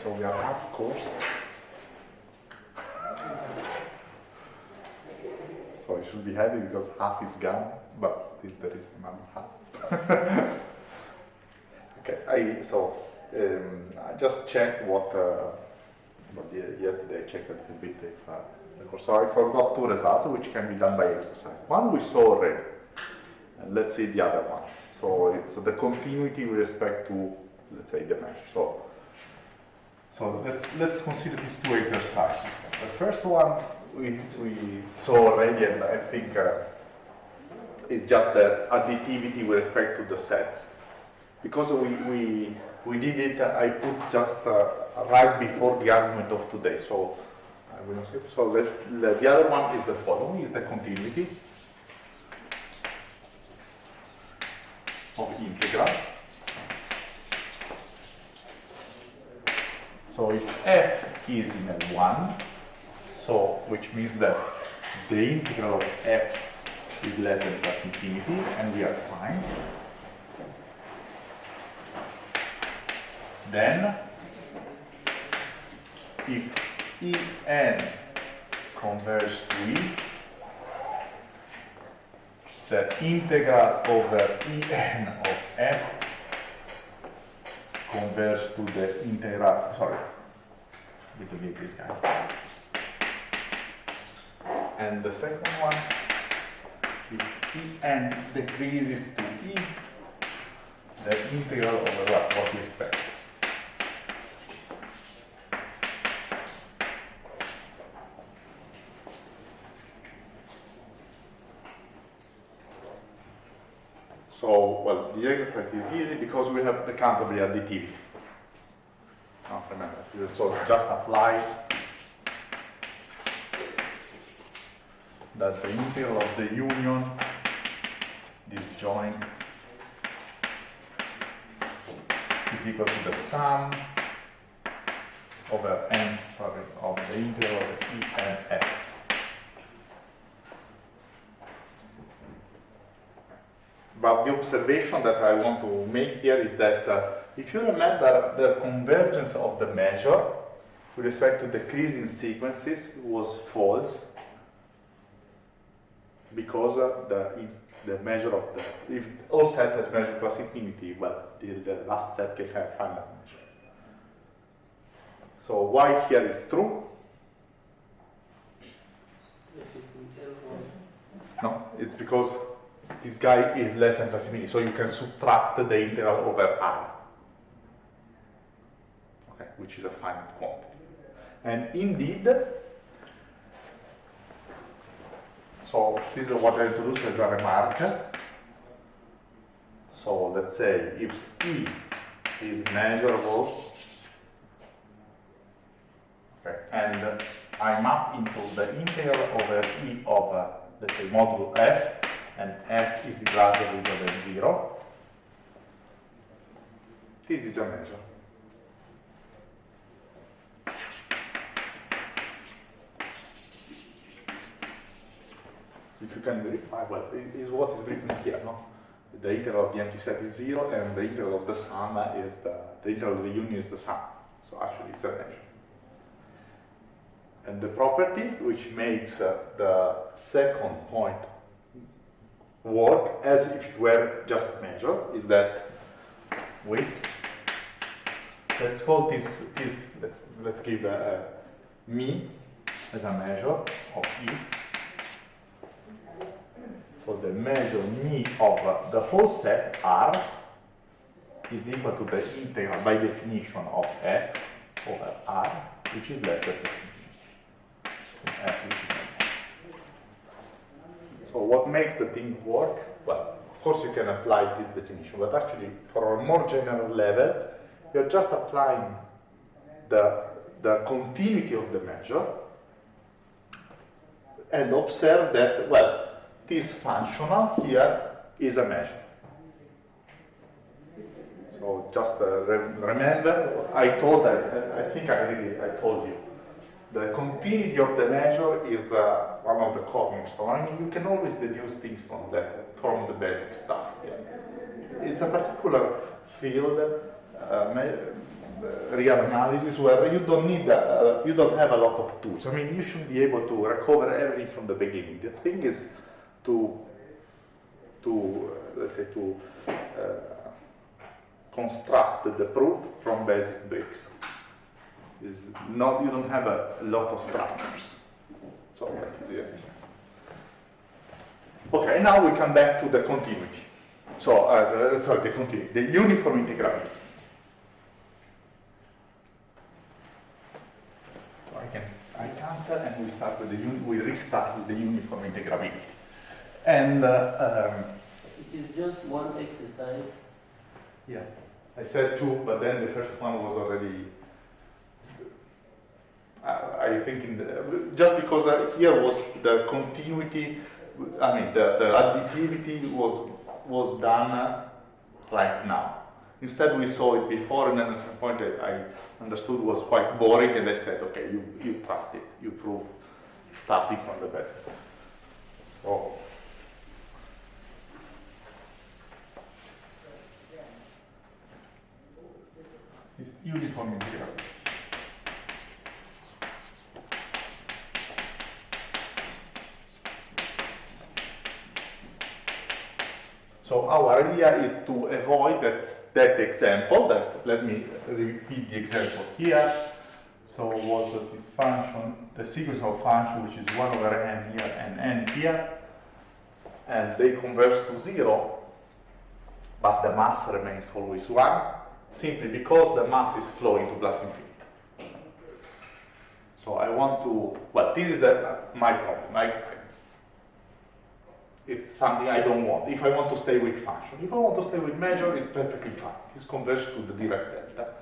so we are half course. So you should be happy because half is gone, but still there is another half. Okay, I just checked what yesterday I checked a little bit if the course. So I forgot two results which can be done by exercise. One we saw already, and let's see the other one. So it's the continuity with respect to, let's say, the measure. So let's consider these two exercises. The first one we saw already, and I think it's just the additivity with respect to the sets. Because we did it, I put just right before the argument of today. So I will not say. So the other one is the following: is the continuity of integral. So if f is in L1, so which means that the integral of f is less than plus infinity, and we are fine. Then, if En converges to E, the integral over En of f converges to the integral, sorry, we delete this guy. And the second one, if En decreases to E, the integral over what we expect. So, well, the exercise is easy because we have the countable additivity. Now, remember, so just apply that the integral of the union, disjoint, is equal to the sum over n, of the integral of E and f. But the observation that I want to make here is that if you remember, the convergence of the measure with respect to decreasing sequences was false because the measure of the, if all sets has measure plus infinity, well, the last set can have finite measure. So why here is true? No, it's because this guy is less than plus infinity, so you can subtract the integral over R, okay, which is a finite quantity. And indeed, so this is what I introduced as a remark. So let's say if E is measurable, okay, and I map into the integral over E of, let's say, modulo f, and f is larger or equal than 0, this is a measure. If you can verify, well, it is what is written here, no? The integral of the empty set is 0, and the integral of the sum is the integral of the union is the sum. So actually it's a measure. And the property which makes the second point work as if it were just a measure is that, wait, let's call this let's give me as a measure of E. So the measure me of the whole set R is equal to the integral by definition of f over R, which is less than f is equal. So what makes the thing work? Well, of course you can apply this definition, but actually for a more general level, you're just applying the continuity of the measure and observe that, well, this functional here is a measure. So just remember, I think I told you, the continuity of the measure is one of the cornerstones. You can always deduce things from the basic stuff. Yeah. It's a particular field, real analysis where you don't need, you don't have a lot of tools. I mean, you should be able to recover everything from the beginning. The thing is to let's say, to construct the proof from basic bricks. Is not, you don't have a lot of structures. So that is it. Okay, now we come back to the continuity. So, sorry, the continuity, the uniform integrability. So I cancel and we start with we restart with the uniform integrability. And it is just one exercise. Yeah, I said two, but then the first one was already. I think just because here was the continuity. I mean, the additivity was done right now. Instead, we saw it before, and then at some point I understood it was quite boring, and I said, okay, you trust it, you prove starting from the basic. So. It's uniform integral. So our idea is to avoid that example. Let me repeat the example here. So was this function, the sequence of functions, which is 1 over n here and n here, and they converge to 0, but the mass remains always 1, simply because the mass is flowing to plus infinity. So I want to, well, this is my problem. It's something I don't want. If I want to stay with function, if I want to stay with measure, it's perfectly fine. It's converged to the direct delta.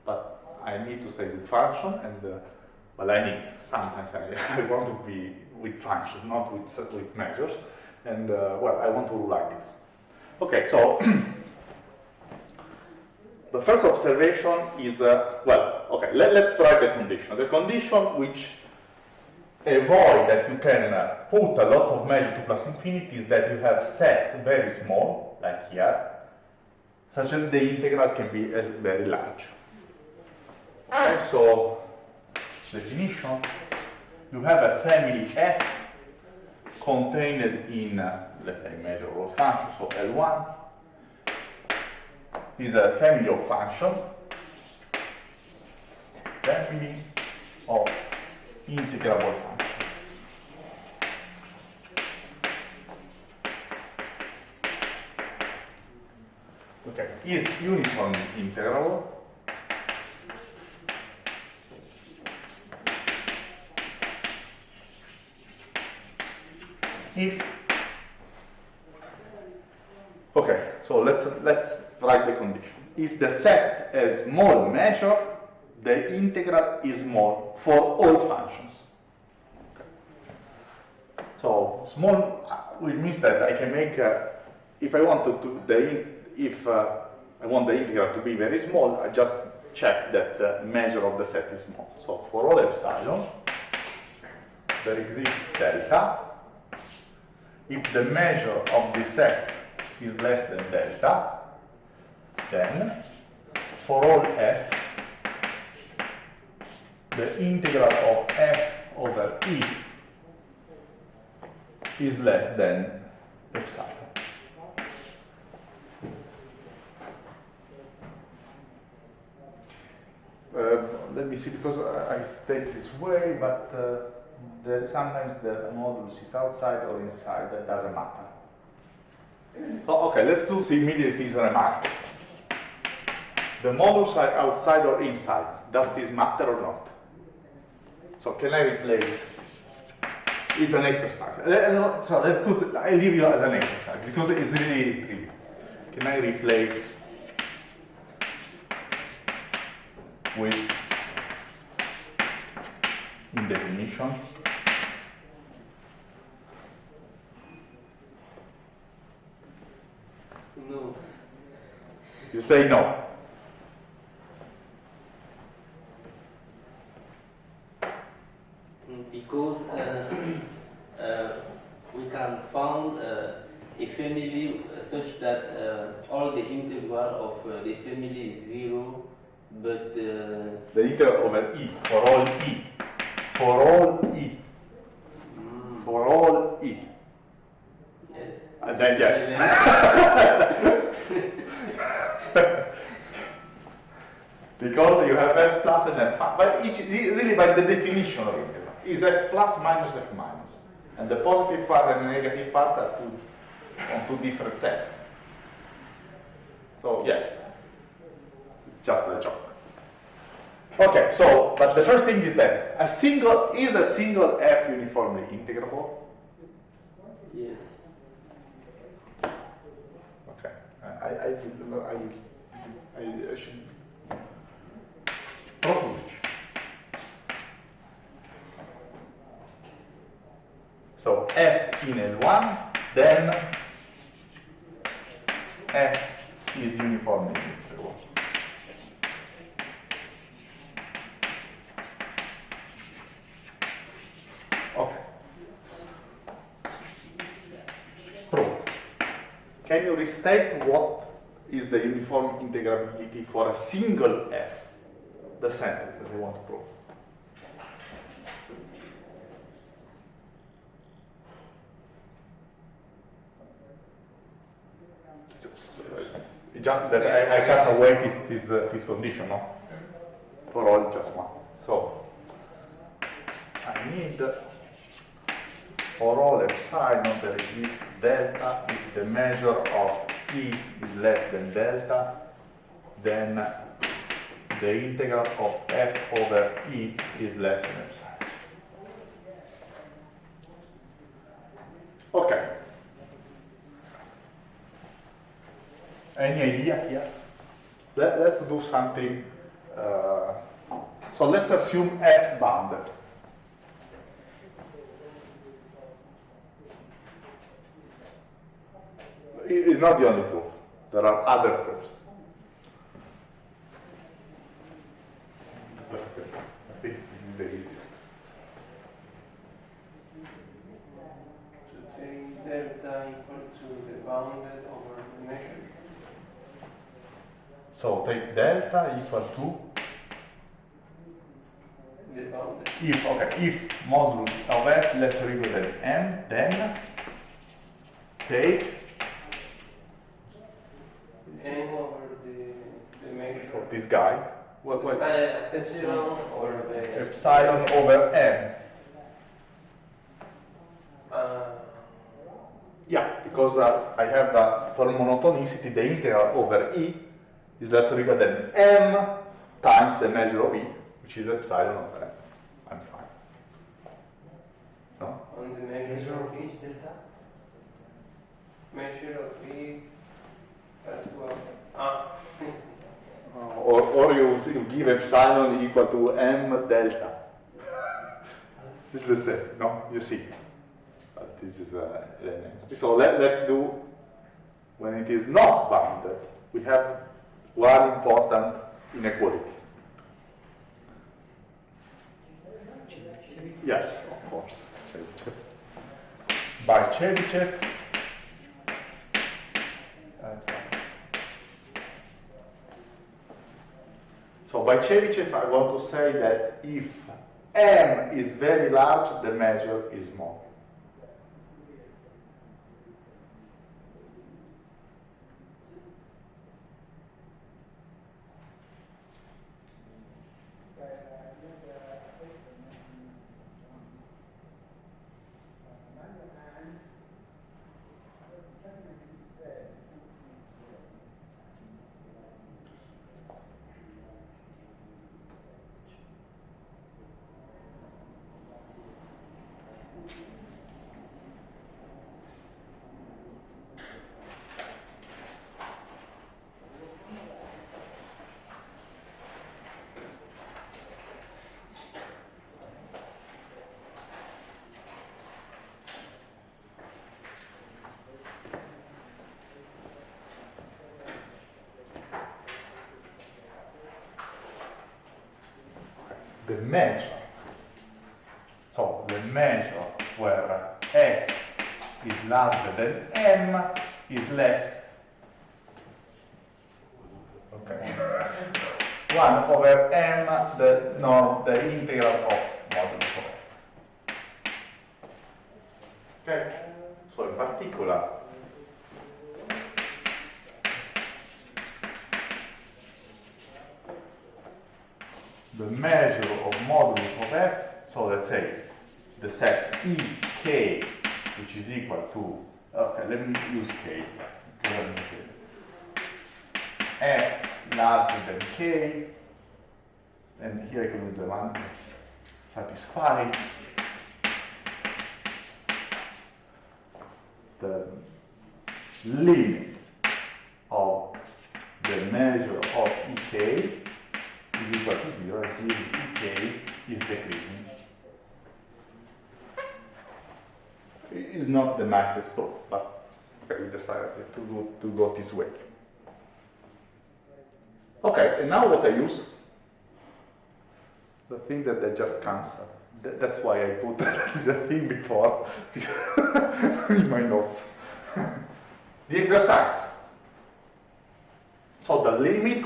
But I need to stay with function, and well, sometimes I want to be with functions, not with measures. And well, I want to rule like this. Okay, so the first observation is, well, okay, let's write the condition. The condition which avoid that you can put a lot of measure to plus infinity is that you have sets very small, like here, such that the integral can be as very large. Okay, so definition, you have a family f contained in, let's say, measurable function, so L1 is a family of functions, family of integrable function. Okay, is uniformly integrable if, okay, so let's write the condition. If the set has small measure, the integral is small for all functions. Okay. So small, which means that I can make, if I want I want the integral to be very small, I just check that the measure of the set is small. So for all epsilon, there exists delta. If the measure of the set is less than delta, then for all f, the integral of f over e is less than epsilon. Let me see, because I state this way, but sometimes the modulus is outside or inside, that doesn't matter. Oh, okay, let's do immediately this remark. The modulus are outside or inside. Does this matter or not? So can I replace? It's an exercise. So let's put, I leave you as an exercise because it's really trivial. Can I replace with in definition? No. You say no. Because we can found a family such that all the integral of the family is 0 But The integral over E, for all E. For all E. For all E. yes. And then yes. Because you have F plus and F minus. But really by the definition of integral is F plus minus F minus. And the positive part and the negative part are on two different sets. So yes, just a joke. Okay, so but the first thing is that a single F uniformly integrable? Yes. Okay, I should propose it. So F in L1, then F is uniformly integrable. Okay. Proof. Can you restate what is the uniform integrability for a single F? The sentence that I want to prove. Just that I can't await this condition, no? For all just one. So I need for all epsilon there exists delta if the measure of E is less than delta, then the integral of F over E is less than epsilon. Okay. Any idea here? Let's do something. So let's assume F bounded. It's not the only proof. There are other proofs. But I think this is the easiest. To take delta equal to the bounded over the measure. So take delta equal to The bounded. if modulus of F less or equal than M, then take N over the measure. so this guy Epsilon over the epsilon over M. Yeah, because I have for monotonicity the integral over E is less or equal than M times the measure of E, which is epsilon over M. I'm fine. No? on the measure of E delta. Measure of E as well. Or you give epsilon equal to M delta. This is the same, no? You see. But this is elementary. So let's do, when it is not bounded, we have one important inequality. Yes, of course. By Chebyshev. So by Chebyshev, I want to say that if M is very large, the measure is small. The measure, so the measure where F is larger than M is less. Okay. 1 over m, the norm, the integral of modulus of f. Okay? So in particular, the measure of modulus of f, so let's say the set ek, which is equal to, okay, let me use k, f larger than k, and here I can use the one satisfy the limit of the measure of ek is equal to 0, and here ek is decreasing. It is not the nicest thought, but okay, we decided to go this way. Okay, and now what I use? The thing that I just cancelled. That's why I put the thing before in my notes. The exercise. So the limit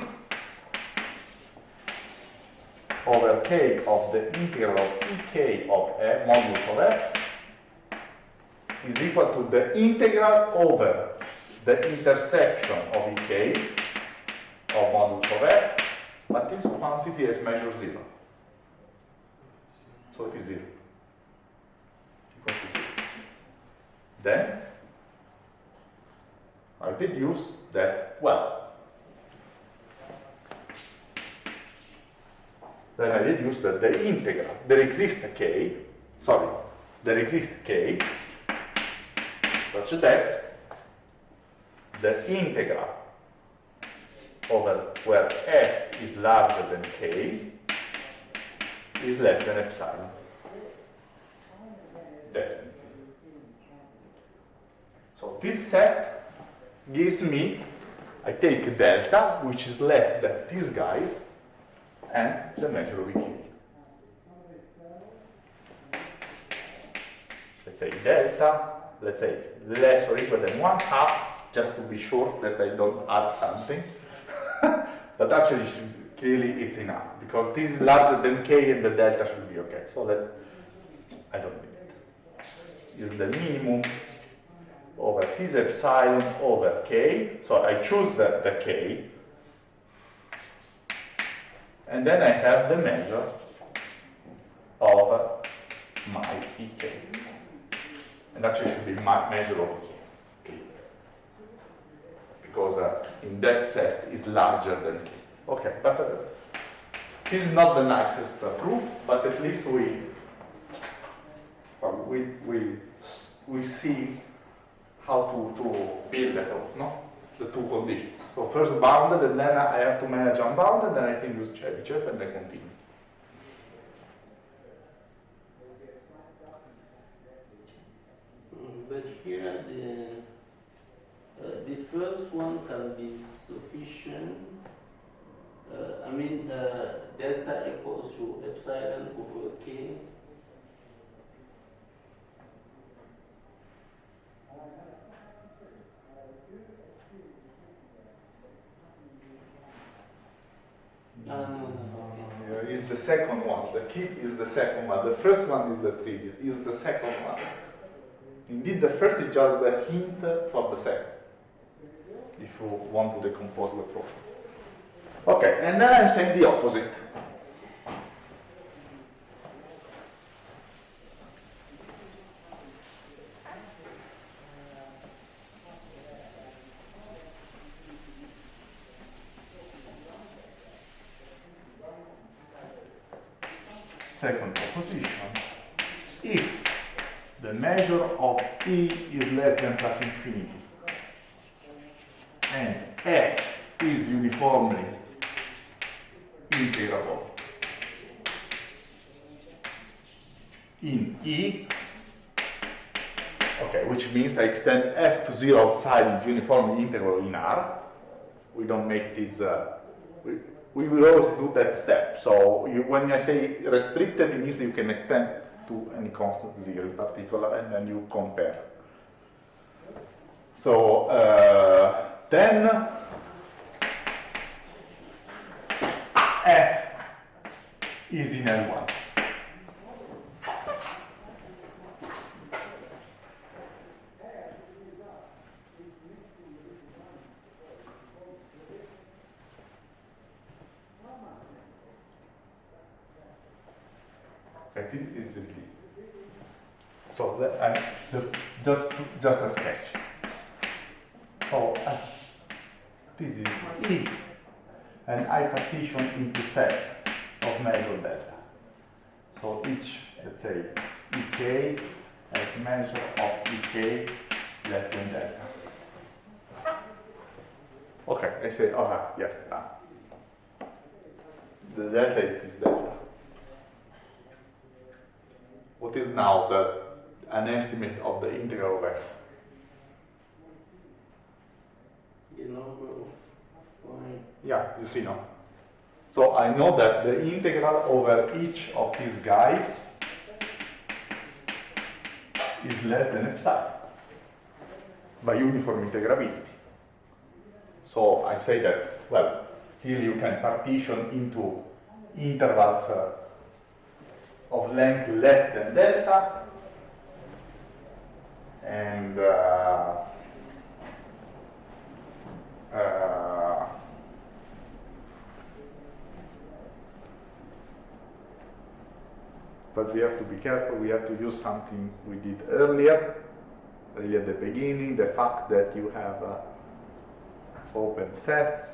over k of the integral of ek of f, modulus of f, is equal to the integral over the intersection of ek of modulus of f, but this quantity is measure 0. So it is 0. Equal to 0. Then I deduce that, well, then I deduce that the integral, there exists k such that the integral over where f is larger than k is less than epsilon. Definitely. So this set gives me, I take delta, which is less than this guy, and the measure of EK. Let's say delta, let's say less or equal than 1/2, just to be sure that I don't add something. But actually, clearly it's enough, because this is larger than k and the delta should be okay. So I don't need it. Is the minimum over this epsilon over k. So I choose the k. And then I have the measure of my EK. And actually it should be my measure of k. Because in that set is larger than k. Okay, but this is not the nicest proof, but at least we see how to build that off, no? The two conditions. So first bounded, and then I have to manage unbounded, then I can use Chebyshev, and I continue. But here the first one can be sufficient. Delta equals to epsilon over k. Is the second one. The key is the second one. The first one is the trivial. Is the second one. Indeed, the first is just the hint for the second. If you want to decompose the proof. Okay, and then I'm saying the opposite. Second proposition, if the measure of E is less than plus infinity and F is uniformly integrable in E, okay, which means I extend F to 0 outside is uniformly integrable in R. We don't make this, we will always do that step. So when I say restricted, it means you can extend to any constant 0 in particular, and then you compare. So then F is in L1. This is the key. So just a sketch. So this is E, and I partition into sets of measure delta. So each, let's say, EK has measure of EK less than delta. Okay, I say, yes, done. The delta is this delta. What is now an estimate of the integral of f? The number of points. Yeah, you see now. So I know that the integral over each of these guys is less than epsilon by uniform integrability. So I say that, well, here you can partition into intervals of length less than delta, and but we have to be careful. We have to use something we did earlier, really at the beginning, the fact that you have open sets.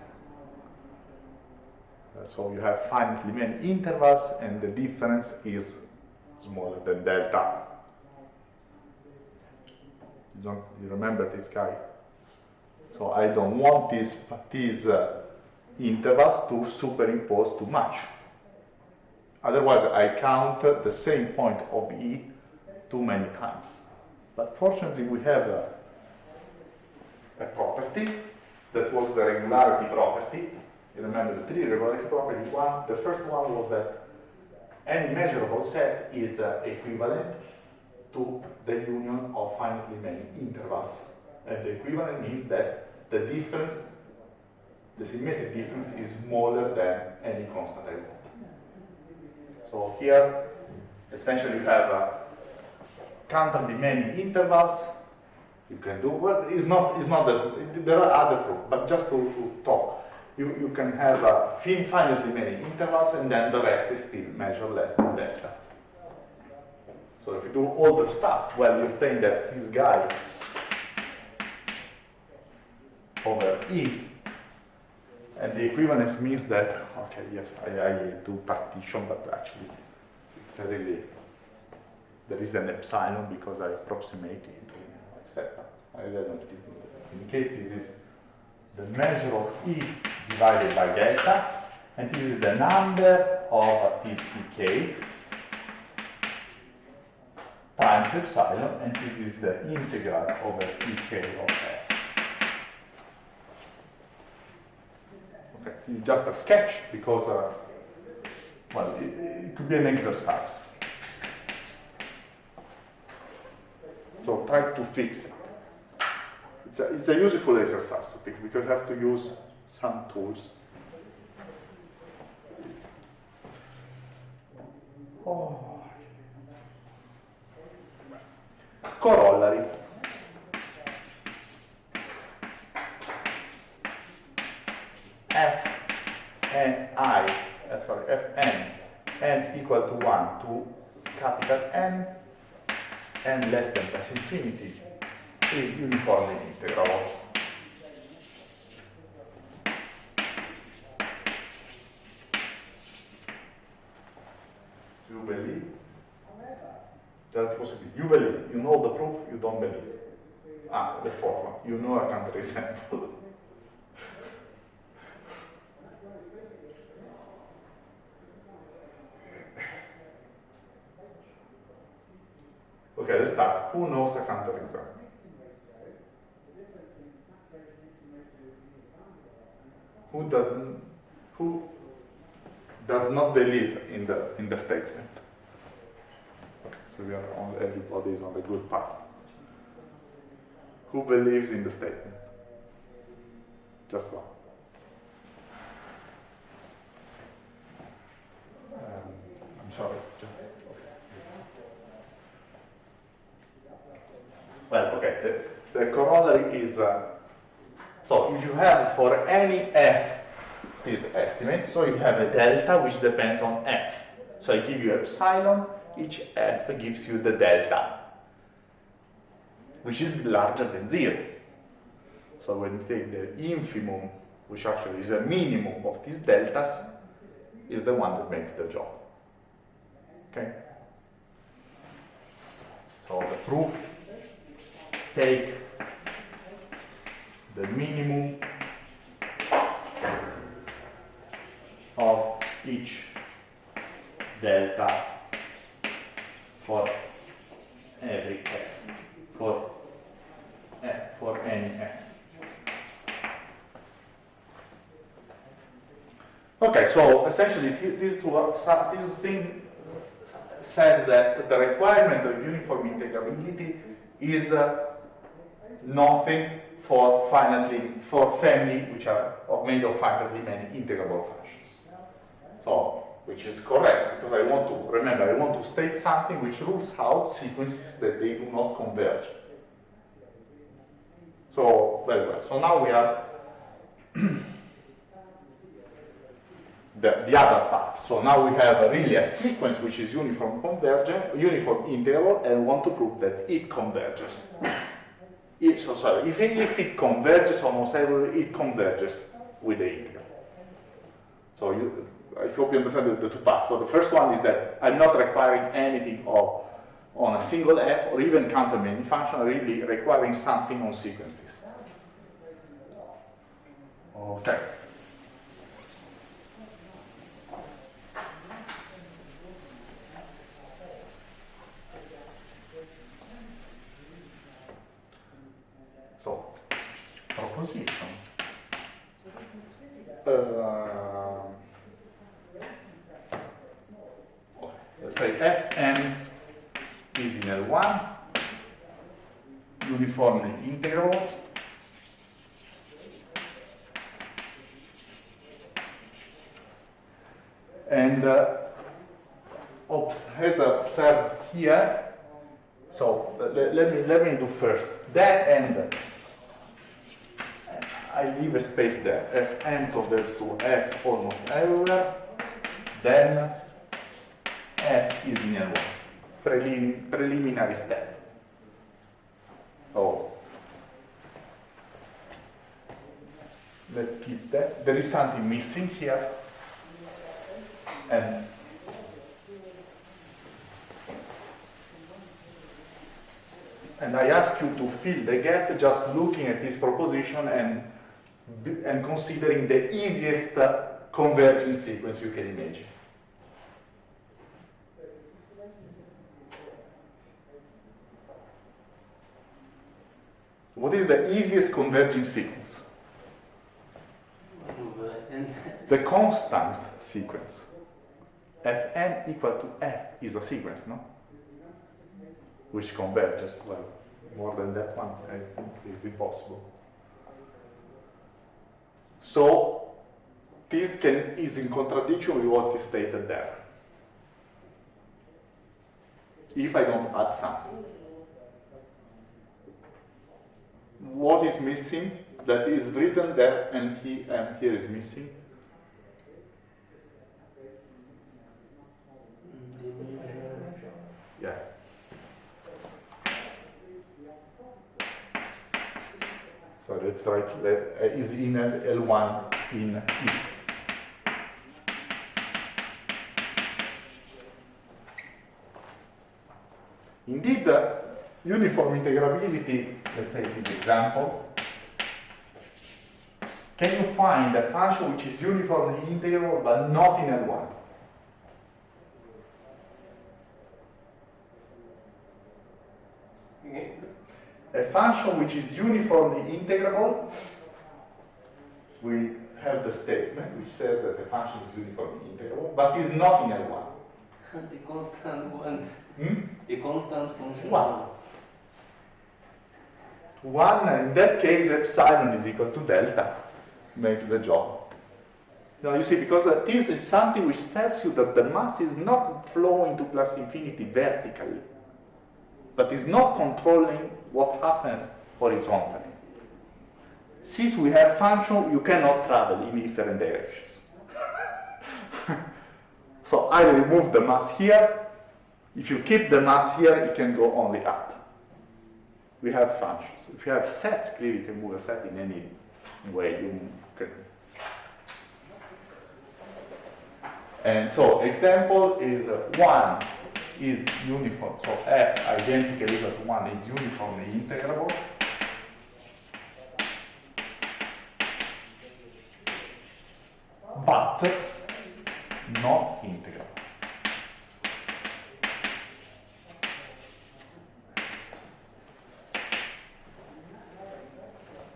So you have finitely many intervals, and the difference is smaller than delta. You remember this guy? So I don't want these intervals to superimpose too much. Otherwise, I count the same point of E too many times. But fortunately, we have a property that was the regularity property. You remember the three regularity properties. The first one was that any measurable set is equivalent to the union of finitely many intervals. And the equivalent means that the difference, the symmetric difference, is smaller than any constant I want. So here, essentially, you have countably many intervals. You can do, well, it's not there are other proofs, but just to talk. You can have infinitely many intervals, and then the rest is still measured less than delta. So if you do all the stuff, well, you obtain that this guy over E, and the equivalence means that, okay, yes, I do partition, but actually it's really, there is an epsilon because I approximate it, etc. I don't know. In case this is the measure of E divided by delta, and this is the number of this EK times epsilon, and this is the integral over EK of f. Okay, it's just a sketch because, well, it could be an exercise. So try to fix it. It's a useful exercise to fix because you have to use some tools. Corollary. Fn n equal to 1 to capital N, n less than plus infinity, is uniformly integrable. You believe? That possibility. You believe. You know the proof, you don't believe. The formula. You know I can't resemble. Okay, let's start. Who knows a counterexample? Who does not believe in the statement? Okay, so we are on, everybody is on the good path. Who believes in the statement? Just one. the corollary is, so if you have for any f this estimate, so you have a delta which depends on f. So I give you epsilon, each f gives you the delta, which is larger than 0. So when you take the infimum, which actually is a minimum of these deltas, is the one that makes the job. Okay? So the proof, take the minimum of each delta for every f, for any f. Okay, so essentially this thing says that the requirement of uniform integrability is nothing for family which are made of finitely many integrable functions. So, which is correct, because I want to state something which rules out sequences that they do not converge. So, very well. So now we are the other part. So now we have really a sequence which is uniform convergent, uniform integrable, and want to prove that it converges. If it converges almost everywhere, it converges with the integral. So I hope you understand the two parts. So the first one is that I'm not requiring anything on a single f or even counter many function, I'm really requiring something on sequences. Okay. So, proposition. Let's say Fn is in L1, uniformly integrable, and as observed here, so let me do first that end. I leave a space there. Fn converges to f almost everywhere. Then f is in L1. Preliminary step. Oh. Let's keep that. There is something missing here. And I ask you to fill the gap just looking at this proposition and considering the easiest converging sequence you can imagine. What is the easiest converging sequence? The constant sequence. Fn equal to f is a sequence, no? Which converges. Well, more than that one, I think is impossible. So, this is in contradiction with what is stated there. If I don't add something. What is missing that is written there and here is missing? Yeah. So let's write that is in L1 in E. Indeed, uniform integrability, let's say this example, can you find a function which is uniformly integrable but not in L1? A function which is uniformly integrable, we have the statement which says that the function is uniformly integrable, but is not in L1. The constant one. Hmm? The constant function. 1. 1, in that case, epsilon is equal to delta, makes the job. Now you see, because this is something which tells you that the mass is not flowing to plus infinity vertically. but is not controlling what happens horizontally. Since we have function, you cannot travel in different directions. So I remove the mass here. If you keep the mass here, it can go only up. We have functions. If you have sets, clearly you can move a set in any way you can. And so example is 1 is uniform. So f identical equal to 1 is uniformly integrable. But not integrable.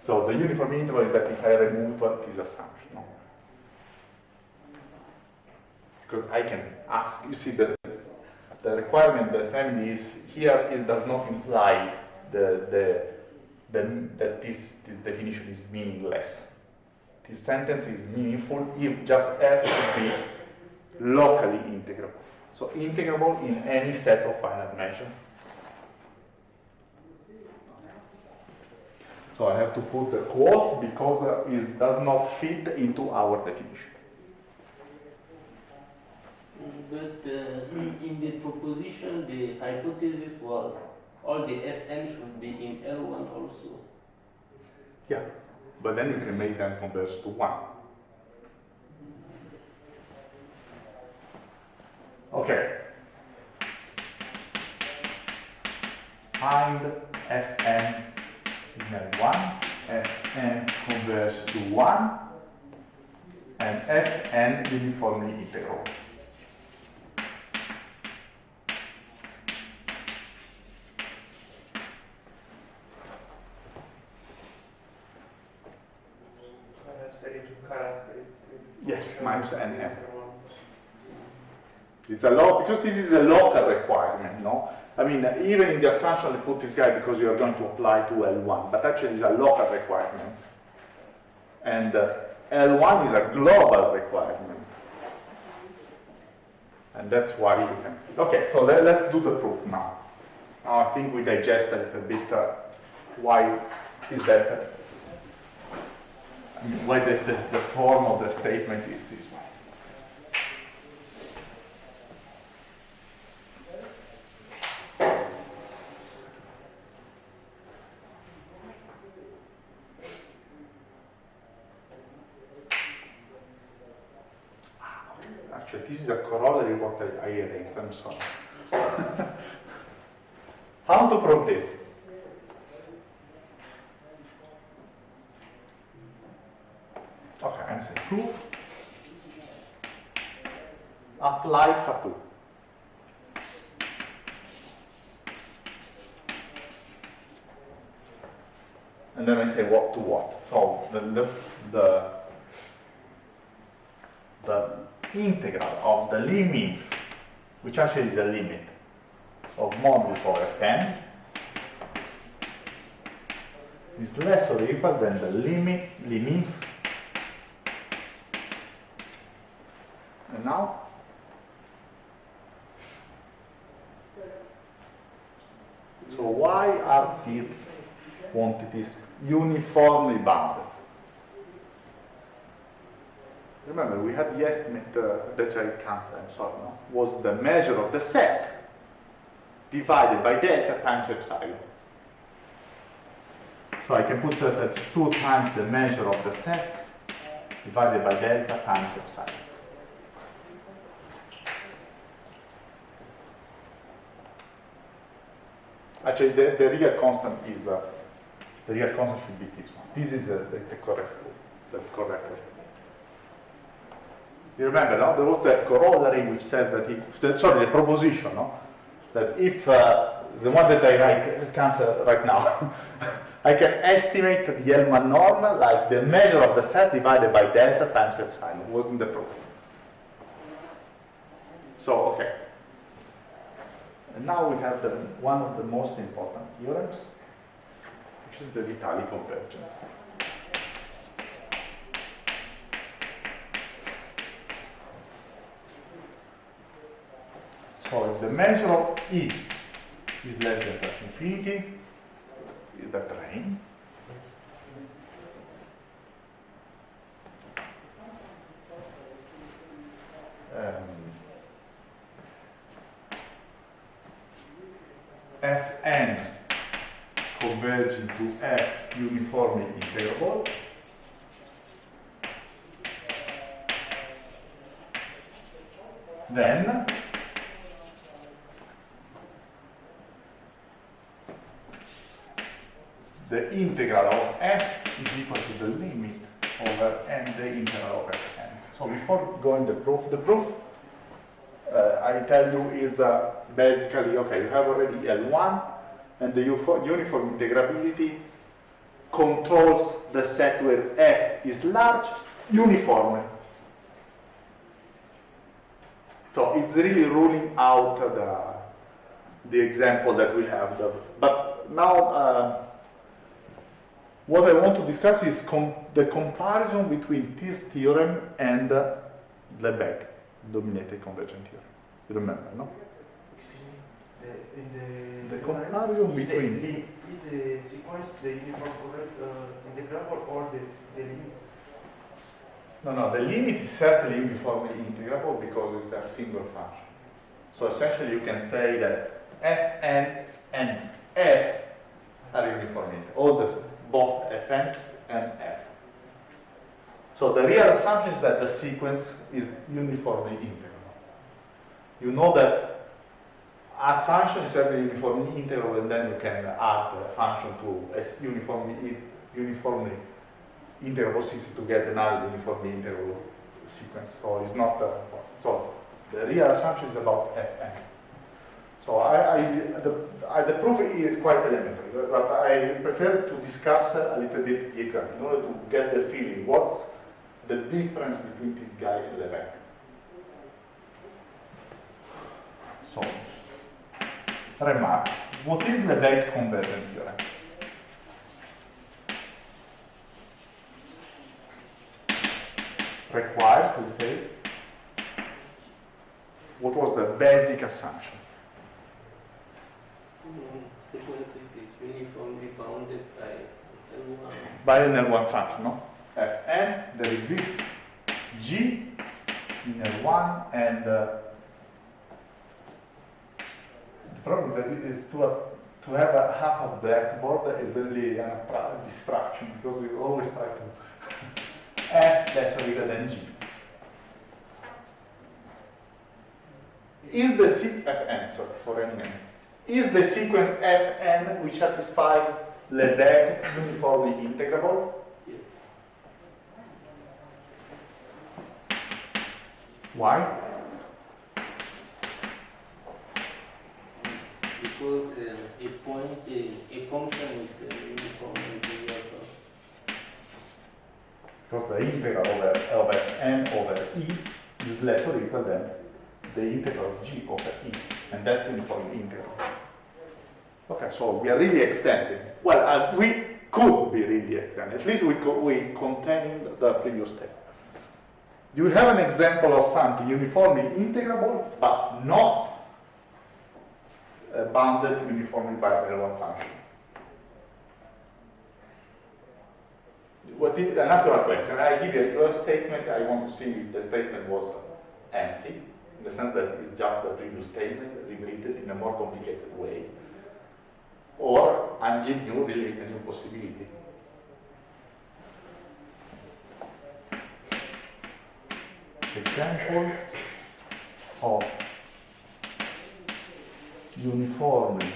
So the uniform interval is that if I remove this assumption, no? Because I can ask, you see the requirement that family is here, it does not imply that this definition is meaningless. This sentence is meaningful if just f should be locally integrable. So integrable in any set of finite measure. So I have to put the quotes because it does not fit into our definition. But in the proposition, the hypothesis was all the Fn should be in L1 also. Yeah, but then you can make them converge to 1. Okay. Find Fn in L1, Fn converges to 1, and Fn uniformly integral. Yes, minus Nm. It's a lot, because this is a local requirement, no? I mean, even in the assumption I put this guy because you are going to apply to L1, but actually it's a local requirement. And L1 is a global requirement. And that's why you can. Okay, so let's do the proof now. Now I think we digest a little bit why is that. I mean, why the form of the statement is this one. Actually, this is a corollary of what I erased, I'm sorry. How to prove this? Okay, I'm saying proof. Apply Fatu. And then I say what to what. So the integral of the limit, which actually is a limit of modulus over Fn, is less or equal than the limit. And now, so why are these quantities uniformly bounded? Remember, we had the estimate that I cancelled, I'm sorry, no? Was the measure of the set divided by delta times epsilon. So I can put that as 2 times the measure of the set divided by delta times epsilon. Actually, the real constant is the real constant should be this one. This is the correct estimate. You remember, no? There was that corollary which says that the proposition, no? That if the one that I cancel right now, I can estimate the Hellman norm like the measure of the set divided by delta times epsilon. It wasn't the proof. So, okay. And now we have one of the most important theorems, which is the Vitali convergence. So if the measure of E is less than plus infinity. Is that rain? Fn converging to F uniformly integrable. Then the integral of F is equal to the limit over n the integral of Fn. So before going the proof I tell you is basically, okay, you have already L1 and the uniform integrability controls the set where F is large uniformly. So it's really ruling out the example that we have. But now what I want to discuss is the comparison between this theorem and Lebesgue dominated convergent theorem. You remember, no? Excuse me. The comparison between is the sequence the uniform integrable or the limit? No, the limit is certainly uniformly integrable because it's a single function. So essentially you can say that Fn and F are uniformly integrable. Both Fn and F. So the real assumption is that the sequence is uniformly integrable. You know that a function is certainly uniformly integrable, and then you can add a function to a uniformly integrable system to get another uniformly integrable sequence. So it's not so the real assumption is about Fn. So the proof is quite elementary, but I prefer to discuss a little bit the example in order to get the feeling what's the difference between this guy and Lebesgue. So, remark, what is Lebesgue convergent theorem? Requires, let's say, what was the basic assumption? Sequences is uniformly bounded by L1. By an L1 function, no? Fn, there exists G in L1, and the problem that it is to have a half a blackboard is really a distraction because we always try to F less or equal than G. Is the Fn, sorry, for any minute. Is the sequence Fn which satisfies Lebesgue uniformly integrable? Yes. Why? Because a function is uniformly integrable. Because the integral of Fn over E is less or equal than the integral of G over E, and that's uniformly integral. Okay, so we are really extending. Well, we could be really extending. At least we contain the previous step. You have an example of something uniformly integrable, but not bounded uniformly by a L1 function. What is a natural question? I give you your statement. I want to see if the statement was empty, in the sense that it's just a previous statement rewritten in a more complicated way. Or I'm giving you really a new possibility. Example of uniformly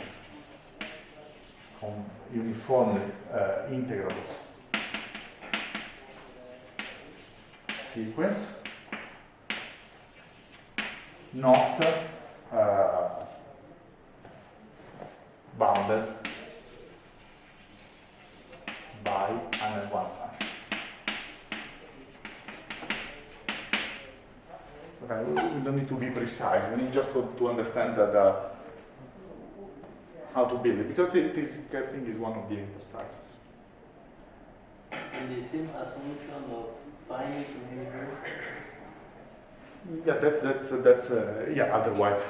integrable sequence not bounded by an L1 function. Okay, we don't need to be precise. We need just to understand that how to build it, because this I think is one of the exercises. And the same assumption of finite universe. Yeah, that's yeah. Otherwise,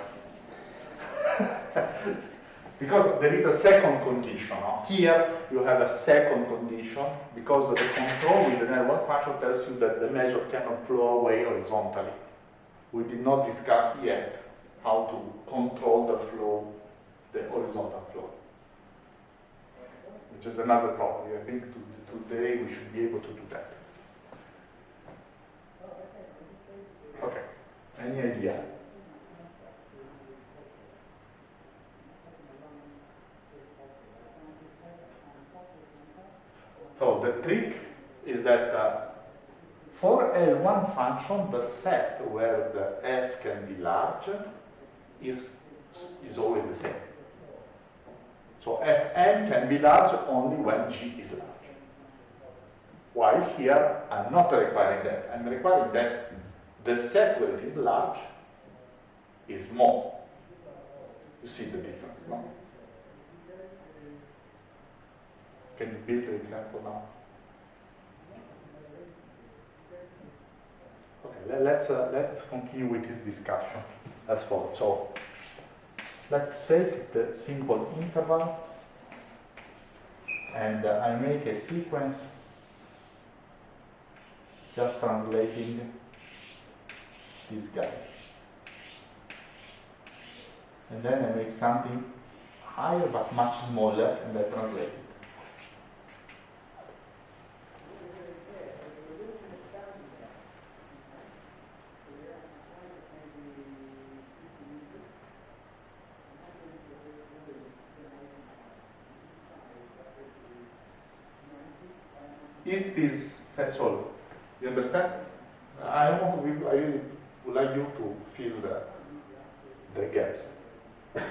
Because there is a second condition. Here you have a second condition because the control with the L1 function tells you that the measure cannot flow away horizontally. We did not discuss yet how to control the flow, the horizontal flow, which is another problem. I think today we should be able to do that. Okay, any idea? So the trick is that for L1 function, the set where the f can be large is always the same. So fn can be large only when g is large. While here, I'm not requiring that. I'm requiring that the set where it is large is small. You see the difference, no? Can you build the example now? Okay, let's continue with this discussion as follows. So let's take the simple interval and I make a sequence just translating this guy. And then I make something higher but much smaller and I translate it. Is this, so you understand? I would like you to fill the gaps. You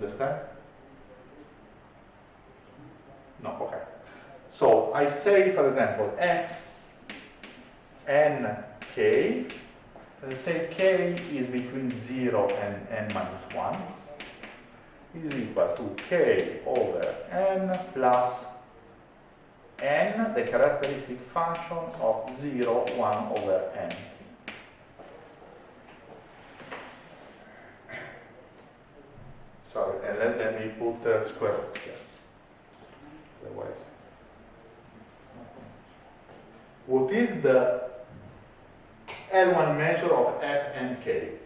understand? No, okay. So I say, for example, f n k, let's say k is between 0 and n minus 1, is equal to k over n plus n, the characteristic function of 0, 1 over n. Sorry, and let me put square root here. Otherwise. What is the L1 measure of f and k?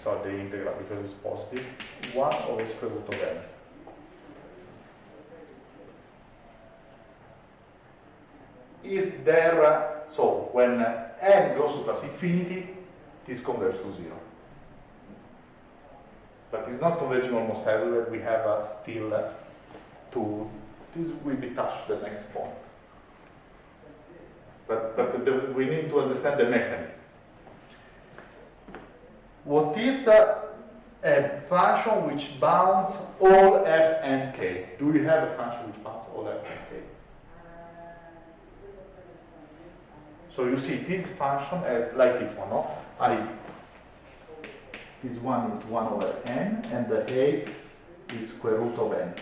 So the integral, because it's positive, 1 over square root of n. Is there, so when n goes to plus infinity, this converges to 0. But it's not converging almost everywhere. We have still this will be touched the next point. But we need to understand the mechanism. What is a function which bounds all f and k? Do we have a function which bounds all f and k? So you see this function as like this one, no? This one is 1 over n, and the a is square root of n.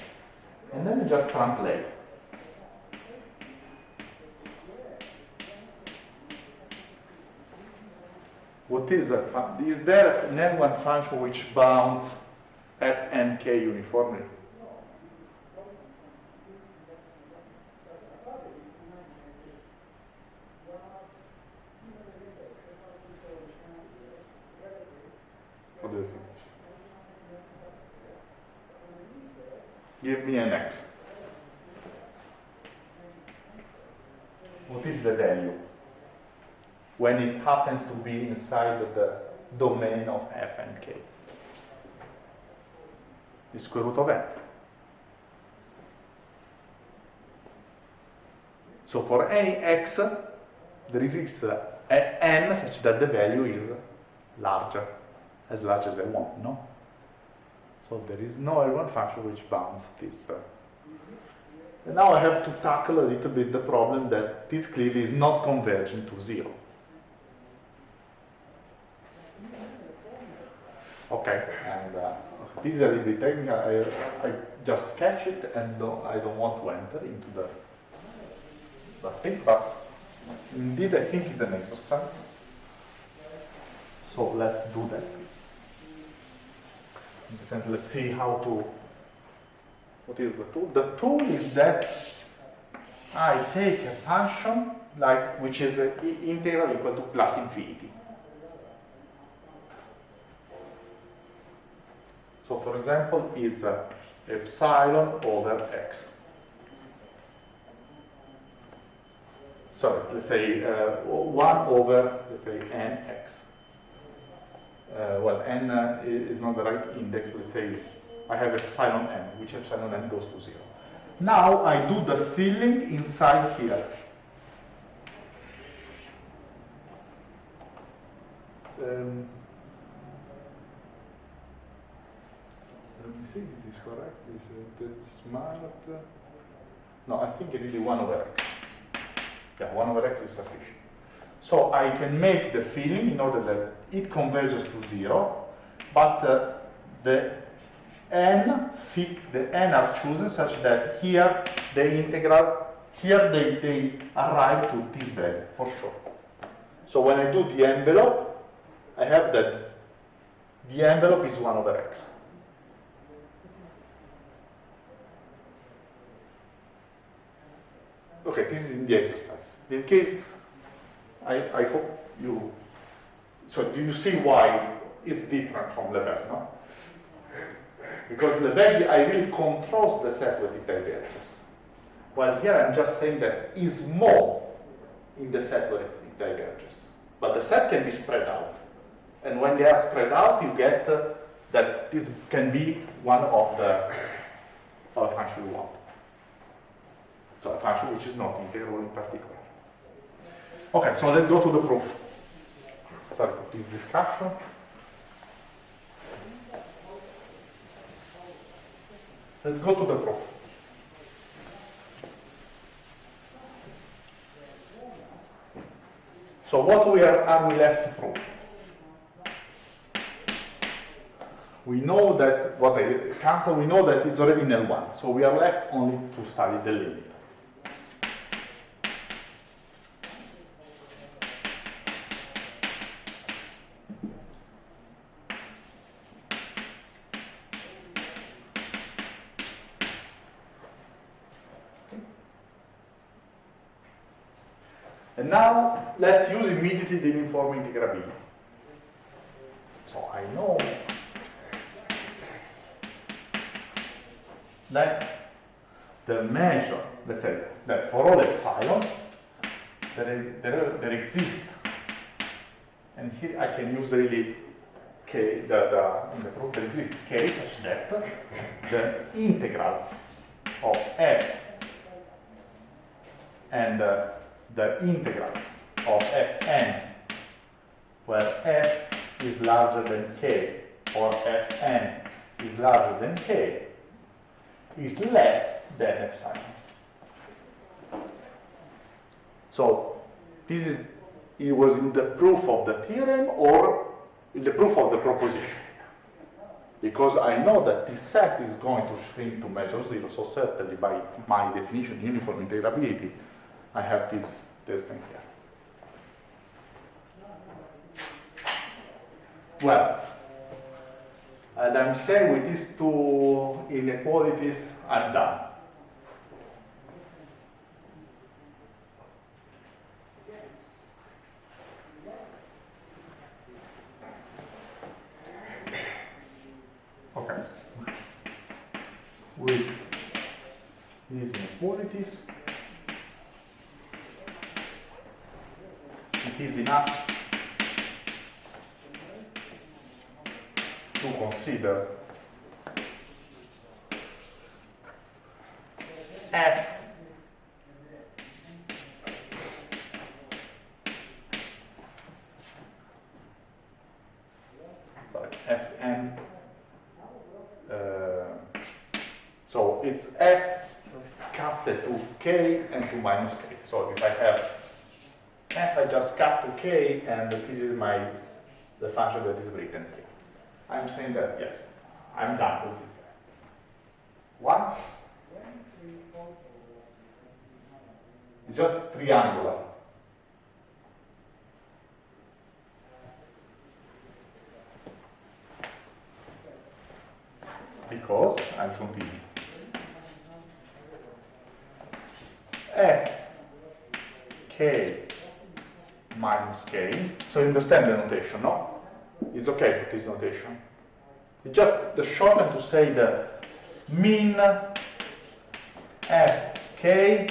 And then you just translate. What is is there an L1 function which bounds f and k uniformly? What do you think? Give me an x. What is the value when it happens to be inside the domain of f and k? The square root of n. So for any x, there exists n such that the value is larger, as large as I want, no? So there is no L1 function which bounds this. And now I have to tackle a little bit the problem that this clearly is not converging to 0. Okay, and this is a little bit technical. I just sketch it and I don't want to enter into the thing, but Indeed, I think it's an exercise. So let's do that. And let's see how to. What is the tool? The tool is that I take a function like which is an integral equal to plus infinity. So, for example, is epsilon over x. Sorry, let's say 1 over, let's say, nx. Well, n is not the right index. Let's say I have epsilon n, which epsilon n goes to 0. Now I do the filling inside here. Let me see if it is correct. Is it smart? No, I think it is 1 over x. Yeah, 1 over x is sufficient. So I can make the filling in order that it converges to 0, but the n are chosen such that here the integral, here they arrive to this value for sure. So when I do the envelope, I have that the envelope is 1 over x. Okay, this is in the exercise. In case, I hope you, so do you see why it's different from Lebesgue, no? Because Lebesgue, I really controls the set where it diverges. While here I'm just saying that is more in the set where it diverges. But the set can be spread out. And when they are spread out, you get that this can be one of the function you want. So a function which is not integral in particular. Okay, so let's go to the proof. Sorry for this discussion. Let's go to the proof. So what are we left to prove? We know that what I cancel, we know that it's already in L1, so we are left only to study the limit. And now let's use immediately the uniform integrability. So I know that the measure, let's say that for all epsilon, there exists, and here I can use really k, in the proof there exists k such that the integral of f and the integral of fn, where f is larger than k, or fn is larger than k, is less than epsilon. So it was in the proof of the theorem or in the proof of the proposition. Because I know that this set is going to shrink to measure 0, so certainly by my definition of uniform integrability, I have this thing here. Well, and I'm saying with these two inequalities, I'm done. Okay. With these inequalities, it is enough to consider f fn, so it's f capped to k and to minus k. So if I have f, I just cap to k, and this is the function that is written here. I'm saying that yes, I'm done with this. One, it's just triangular. because, I continue, f k minus k, so you understand the notation, no? It's okay with this notation. It's just the shorthand to say the mean f k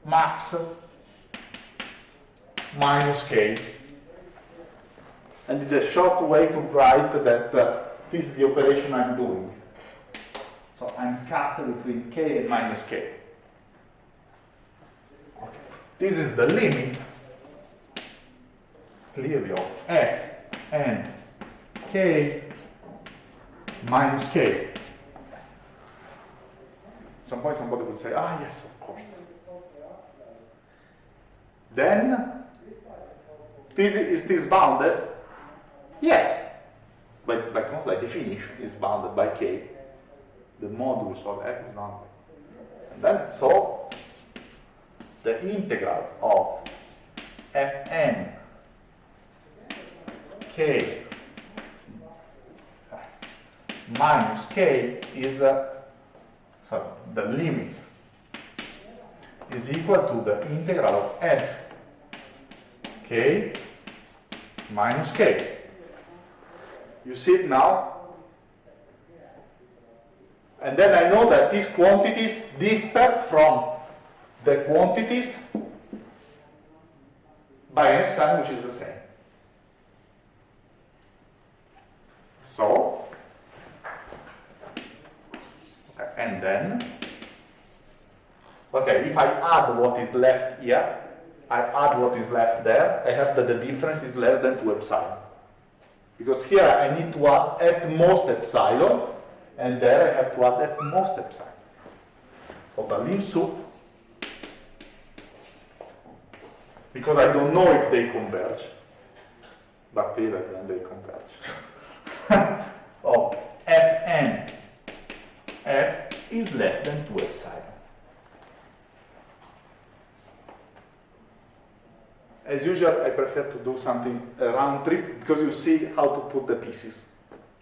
max minus k. And it's a short way to write that this is the operation I'm doing. So I'm cut between k and minus k. Okay. This is the limit, clearly, of f and k minus k. At some point somebody will say, ah yes, of course. Then, is this bounded? Yes. By definition, it's bounded by k. The modulus of f is bounded. And then, so, the integral of fn k minus k is so the limit is equal to the integral of f k minus k. You see it now? And then I know that these quantities differ from the quantities by an epsilon which is the same. So, and then, okay, if I add what is left here, I add what is left there, I have that the difference is less than 2 epsilon. Because here I need to add at most epsilon, and there I have to add at most epsilon. So the lim sup, because I don't know if they converge, but theoretically they converge. Of fn f is less than 2 epsilon. As usual, I prefer to do something round trip because you see how to put the pieces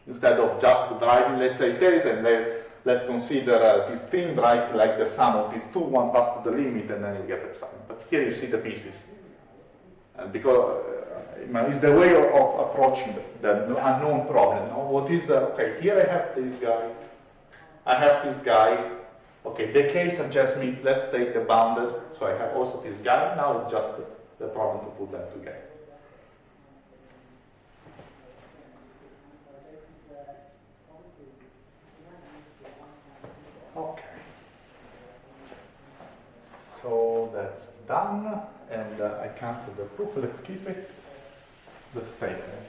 instead of just driving, let's say, this, and then let's consider this thing drives like the sum of these two, one pass to the limit, and then you get epsilon. But here you see the pieces. Because it's the way of approaching the unknown problem. No? What is, okay, here I have this guy, I have this guy, okay, the case suggests me, let's take the bounded, so I have also this guy, now it's just the problem to put them together. Okay. So that's done, and I cancel the proof, let's keep it, the statement.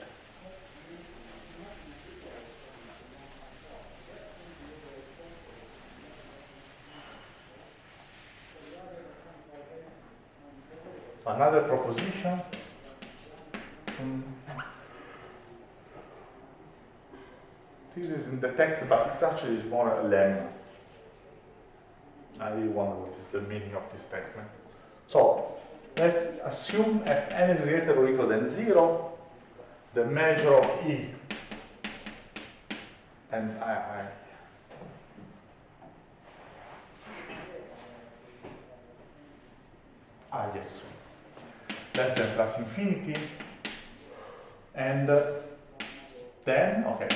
Another proposition. This is in the text, but it actually is more a lemma. I really wonder what is the meaning of this statement. So, let's assume fn is greater or equal than 0, the measure of E, and yes, less than plus infinity, and then, okay,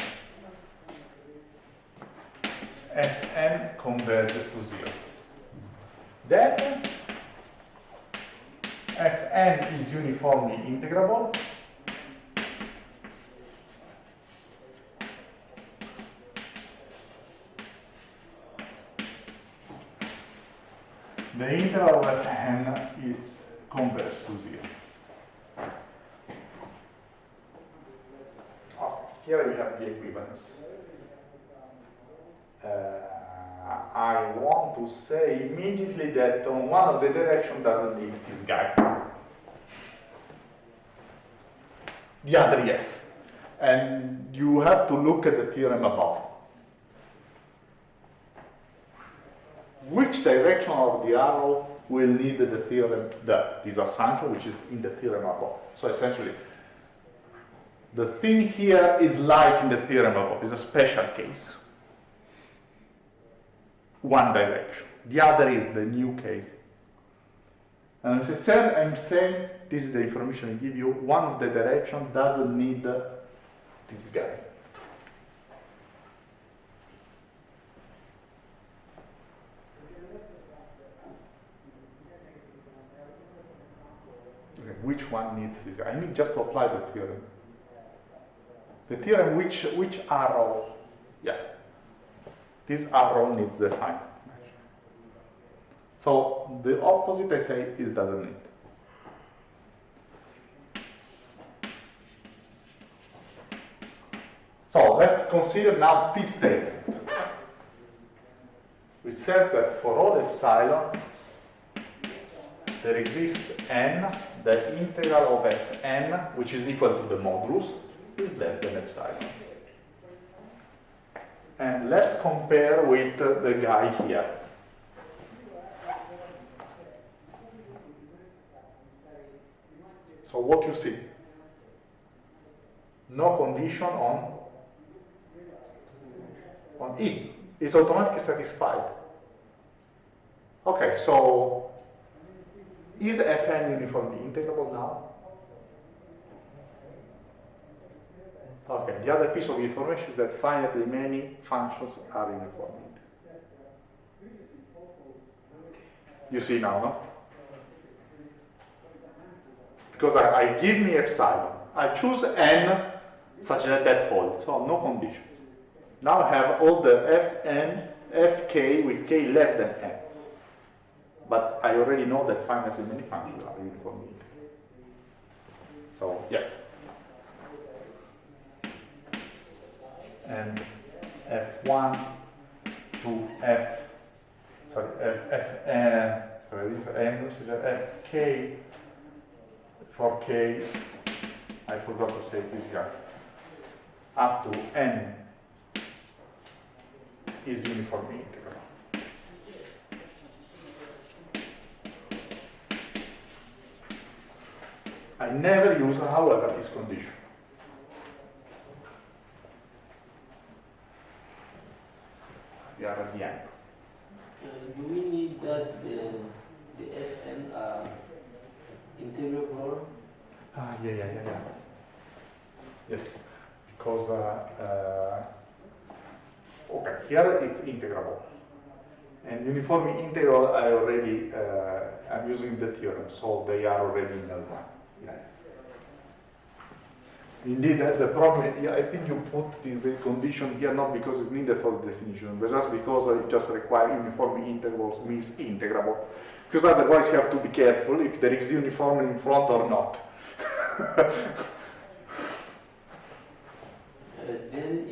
fn converges to 0. Then fn is uniformly integrable, the integral of fn is converges to 0. Here we have the equivalence. I want to say immediately that on one of the direction doesn't need this guy. The other, yes. And you have to look at the theorem above. Which direction of the arrow will need the theorem, this assumption, which is in the theorem above. So essentially, the thing here is like in the theorem above, is a special case. one direction. The other is the new case. And as I said, I'm saying this is the information I give you. One of the direction doesn't need this guy. Okay, which one needs this guy? I need just to apply the theorem. The theorem, which arrow? Yes. This arrow needs the final. So the opposite I say is doesn't need. So let's consider now this statement, which says that for all epsilon there exists n, the integral of fn, which is equal to the modulus, is less than epsilon. And let's compare with the guy here. So what you see? No condition on E. It's automatically satisfied. Okay, so is Fn uniformly integrable now? Okay, the other piece of information is that finitely many functions are uniformly integrable. You see now, no? Because I give me epsilon. I choose n such that holds, so no conditions. Now I have all the fn, fk with k less than n. But I already know that finitely many functions are uniformly integrable. So, yes. And f1 to fk for k, I forgot to say this guy, up to n is uniformly integral. I never use, however, this condition. We are at the end. Do we need that the Fn are integrable? Yeah. Yes, because okay, here it's integrable, and uniformly integral I already I'm using the theorem, so they are already in L1. Yeah. Indeed, the problem, I think you put this condition here not because it's needed for the definition, but just because it just requires uniformly integrable means integrable. Because otherwise you have to be careful if there is uniformity in front or not. Then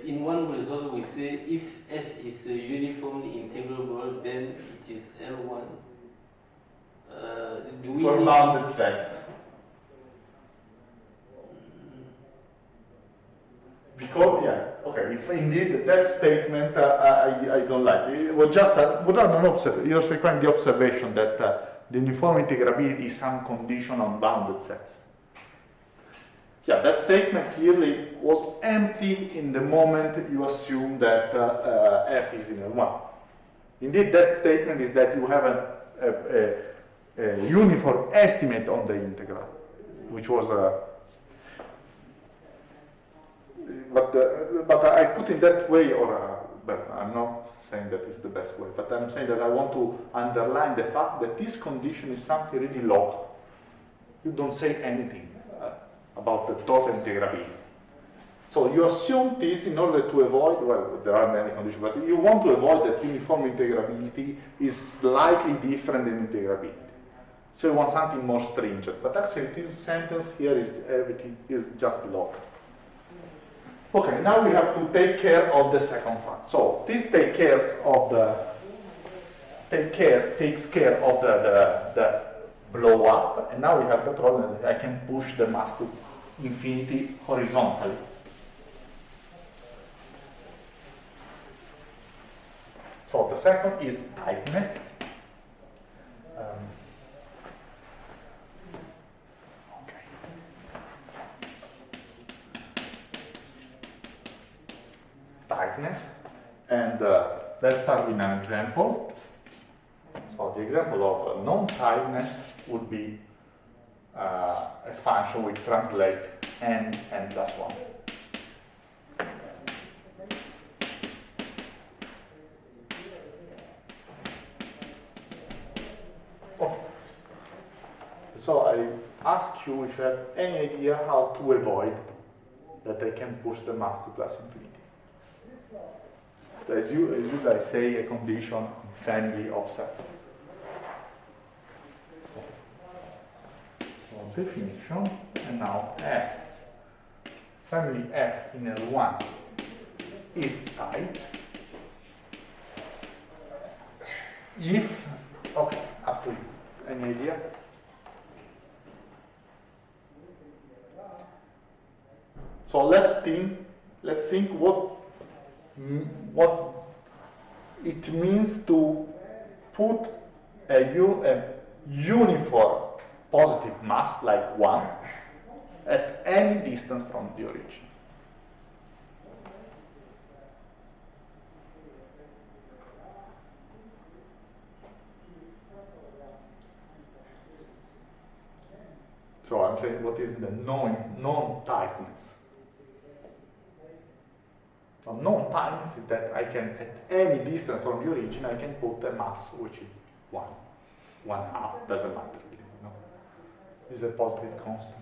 in one result we say if f is uniformly integrable, then it is L1. Do we for bounded sets. Because, yeah, okay, if indeed that statement I don't like. It was just you're requiring the observation that the uniform integrability is some condition on bounded sets. Yeah, that statement clearly was empty in the moment you assume that f is in L1. Indeed, that statement is that you have a uniform estimate on the integral, which was but I put it that way, but I'm not saying that it's the best way, but I'm saying that I want to underline the fact that this condition is something really local. You don't say anything about the total integrability. So you assume this in order to avoid, well, there are many conditions, but you want to avoid that uniform integrability is slightly different than integrability. So you want something more stringent, but actually this sentence here is everything is just local. Okay, now we have to take care of the second one. So this takes care of the blow up, and now we have the problem that I can push the mass to infinity horizontally. So the second is tightness. Tightness. And let's start with an example. So the example of non-tideness would be a function which translates n plus 1. Okay. So I ask you if you have any idea how to avoid that I can push the mass to plus infinity. As usually I say, a condition family of sets. So definition, and now F, family F in L1 is tight if, okay, up to you. Any idea? So let's think what it means to put a uniform positive mass like 1 at any distance from the origin. So I'm saying what is the non-tightness. So non-tightness is that I can, at any distance from the origin, I can put a mass which is 1 half, doesn't matter really, no? Is a positive constant.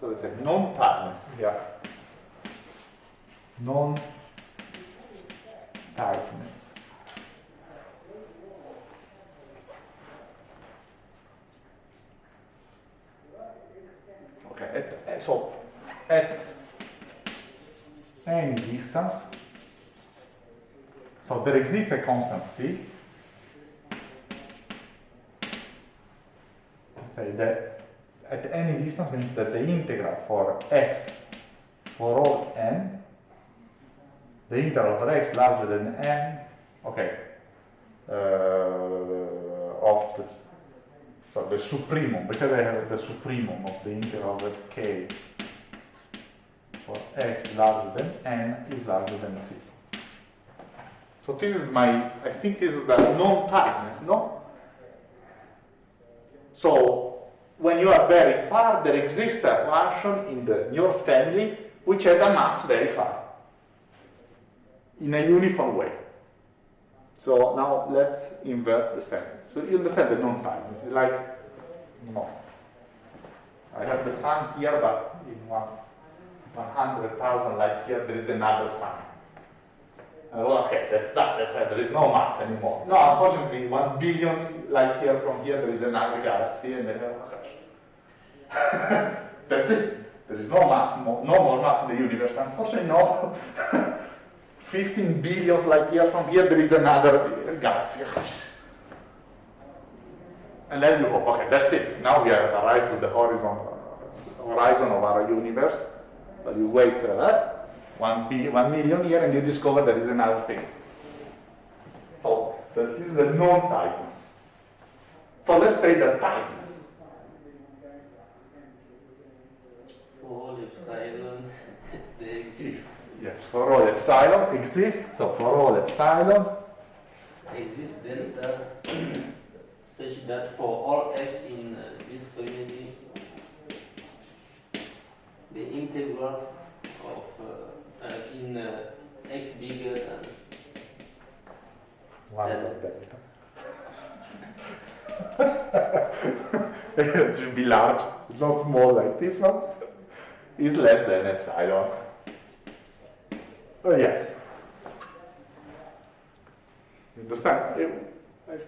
So let's say non-tightness, yeah. Non-tightness. Okay, so at any distance, so there exists a constant C. Say that at any distance means that the integral for x for all n, the integral for x larger than n, okay, of the supremum, because I have the supremum of the integral of k for x larger than n is larger than c. So this is I think this is the non-tightness, no? So when you are very far, there exists a function in your family which has a mass very far, in a uniform way. So now let's invert the sentence. So you understand the non-tightness. It's like, no, I have the sun here, but in 100,000 light years there is another sun. Well, okay, that's there is no mass anymore. No, unfortunately, 1 billion light years from here there is another galaxy, and then that's it. There is no mass, no more mass in the universe. Unfortunately, no. 15 billion light years from here there is another galaxy. And then you hope, okay, that's it. Now we have arrived to the horizon of our universe. But you wait 1 million years and you discover there is another thing. So this is a non-tightness. So let's take the tightness. For all epsilon, they exist. Yes, for all epsilon exists. So for all epsilon exists delta such that for all f in this family, the integral of in x bigger than 1 delta. It should be large. It's not small like this one. Is less than epsilon. Oh yes. You understand?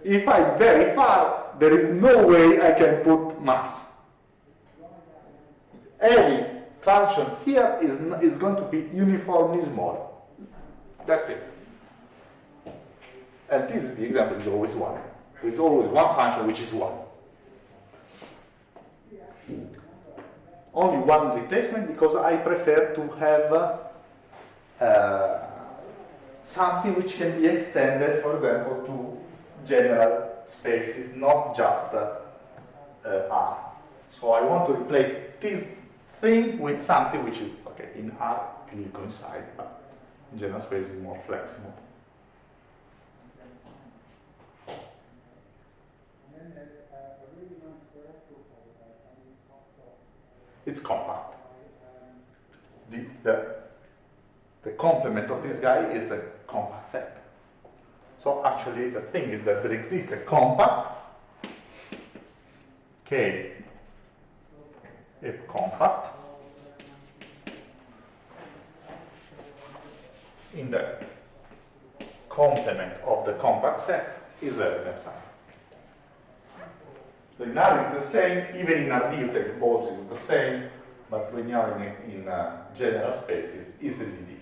If I'm very far, there is no way I can put mass. Any function here is going to be uniformly small. That's it. And this is the example, is always 1. There is always one function which is 1. Only one replacement because I prefer to have something which can be extended, for example, to general spaces, not just R. So I want to replace this thing with something which is, okay, in R it will coincide, but general space is more flexible. It's compact. The complement of this guy is a compact set. So actually the thing is that there exists a compact K, a compact in the complement of the compact set is less than epsilon. The linearity is the same, even in RD you take balls is the same, but linearity in general space is easily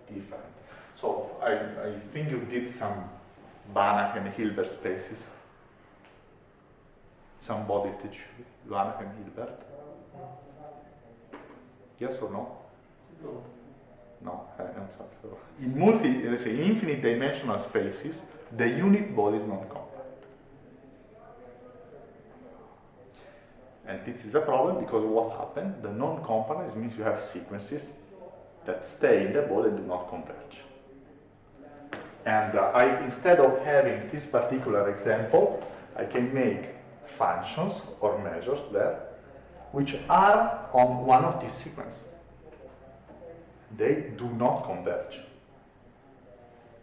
different. So I think you did some Banach and Hilbert spaces. Somebody teach Banach and Hilbert? Yes or no? No. No, I'm sorry. So in let's say, in infinite dimensional spaces, the unit ball is non-compact. And this is a problem because what happened? The non-compactness means you have sequences that stay in the ball and do not converge. And instead of having this particular example, I can make functions or measures there which are on one of these sequences. They do not converge.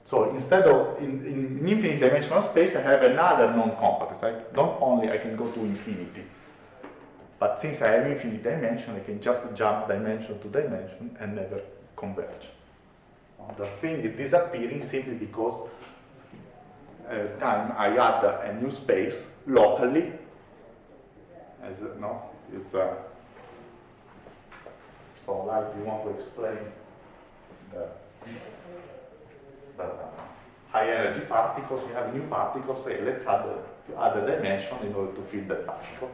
So instead of in infinite dimensional space, I have another non-compactness. I can go to infinity. But since I have infinite dimension, I can just jump dimension to dimension and never converge. The thing is disappearing simply because time I add a new space locally, as so like you want to explain the high energy particles, you have new particles, say let's add a dimension in order to fill that particle.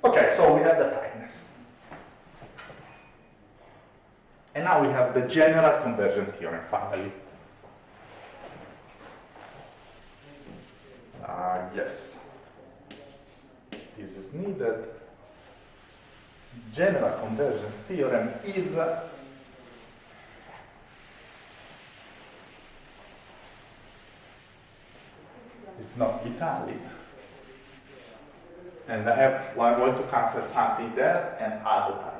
Okay, so we have the tightness. And now we have the general convergent theorem, finally. Yes. This is needed. General convergence theorem is not Vitali. And I'm going to cancel something there and add the tightness.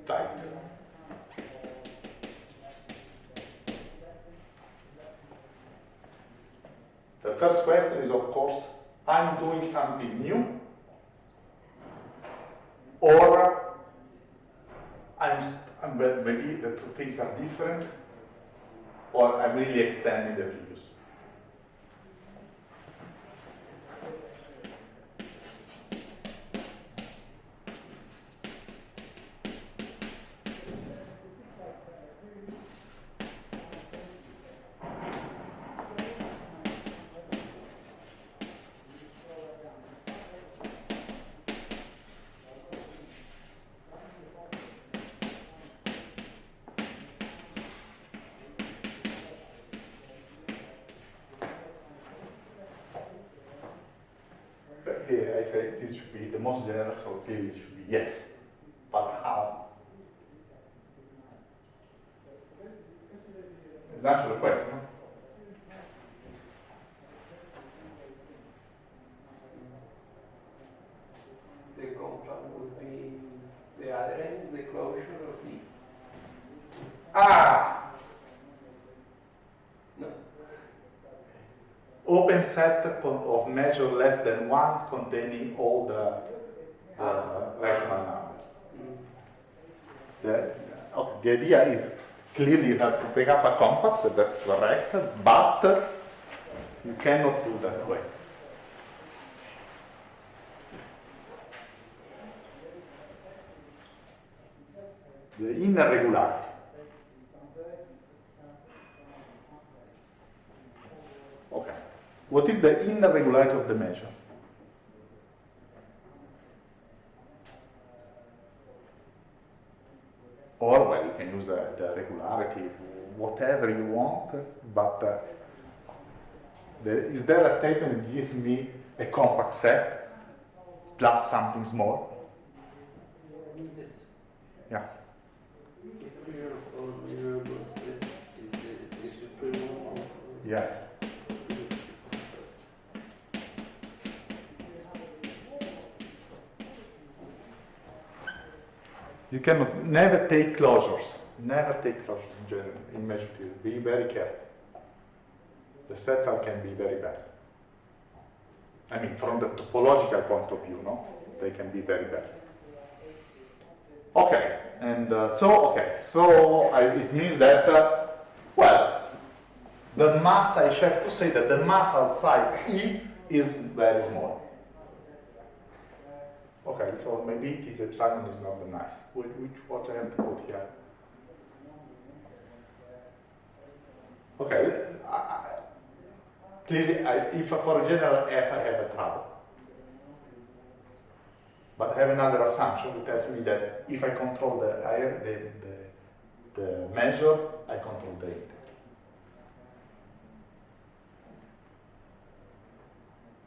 Tight. The first question is, of course, I'm doing something new, or maybe the two things are different, or I'm really extending the views. Here I say this should be the most general, so clearly it should be yes. But how? It's an actual question. The compact would be the other end, the closure of the... No. Open set of measure less than one containing all the rational numbers. The idea is clearly you have to pick up a compact, so that's correct, but you cannot do that way. The inner regularity. Okay. What is the inner regularity of the measure? Or, well, you can use the regularity concrete, whatever you want, but is there a statement that gives me a compact set plus something small? Yeah. Yeah. You cannot never take closures. Never take closures in general in measure theory. Be very careful. The sets can be very bad. I mean, from the topological point of view, no, they can be very bad. Okay, and it means that well, the mass, I have to say that the mass outside E is very small. Okay, so maybe this epsilon is not the nice. What I have to put here? Okay, clearly, if for a general F I have a trouble. But I have another assumption which tells me that if I control the measure, I control the integral.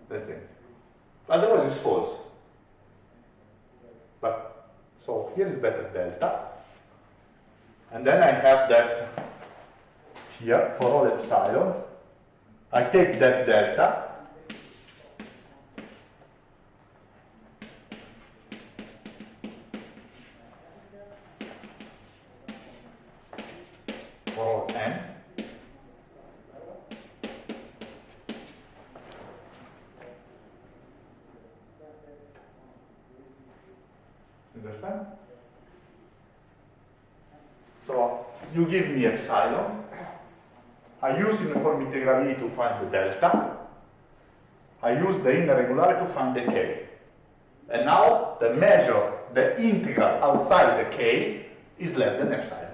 That's the thing. Otherwise it's false. But so here is better delta. And then I have that here for all epsilon. I take that delta. For all n. Understand? So you give me epsilon. I use uniform integral E to find the delta. I use the inner regularity to find the k. And now the measure, the integral outside the k is less than epsilon.